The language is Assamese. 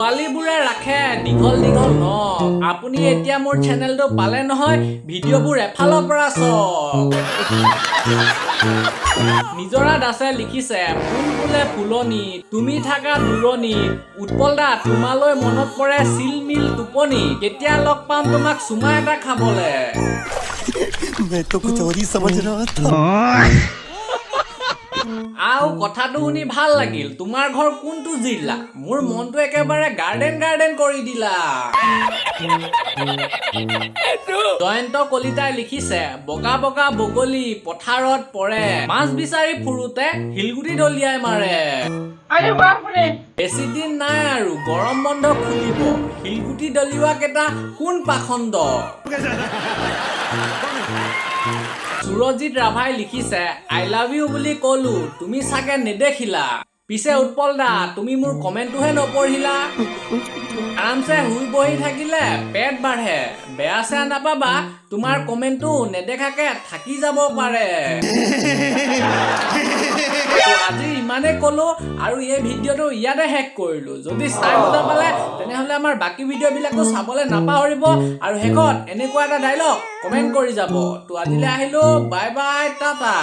ছোৱালীবোৰে ৰাখে দীঘল দীঘল নখ। আপুনি এতিয়া মোৰ চেনেলটো পালে নহয়, ভিডিঅ'বোৰ এফালৰ পৰা চাওক। নিজৰা দাসে লিখিছে, ফুল ফুলে ফুলনি, তুমি থাকা দূৰণিত। উৎপল দা, তোমালৈ মনত পৰে চিলমিল টোপনি, কেতিয়া লগ পাম তোমাক চুমা এটা খাবলে। मैं तो कुछ और ही समझ रहा था। আৰু কথাটো শুনি ভাল লাগিল। তোমাৰ ঘৰ কোনটো জিলা? মোৰ মনটো একেবাৰে গাৰ্ডেন গাৰ্ডেন কৰি দিলা। জয়ন্ত কলিতাই লিখিছে, বগা বগা বগলী পথাৰত পৰে, মাছ বিচাৰি ফুৰোতে শিলগুটি দলিয়াই মাৰে। বেছি দিন নাই আৰু গৰম বন্ধ খুলিব, শিলগুটি দলিওৱা কেইটা কোন পাখণ্ড। সুৰজিত ৰাভাই লিখিছে, আই লাভ ইউ বুলি কলো, তুমি চাগে নেদেখিলা। পিছে উৎপল দা, তুমি মোৰ কমেণ্টটোহে নপঢ়িলা। আৰামছে শুই বহি থাকিলে পেট বাঢ়ে, বেয়া চেয়া নাপাবা, তোমাৰ কমেণ্টটো নেদেখাকে থাকি যাব পাৰে। আজি ইমানে কলো আৰু এই ভিডিঅ'টো ইয়াতে শেষ কৰিলো। যদি চাই বুজা পালে তেনেহলে আমাৰ বাকী ভিডিঅ' বিলাকো চাবলৈ নাপাহৰিব, আৰু শেষত এনেকুৱা এটা ডাইলগ কমেণ্ট কৰি যাব। তো আজিলৈ আহিলো, বাই বাই, টাটা।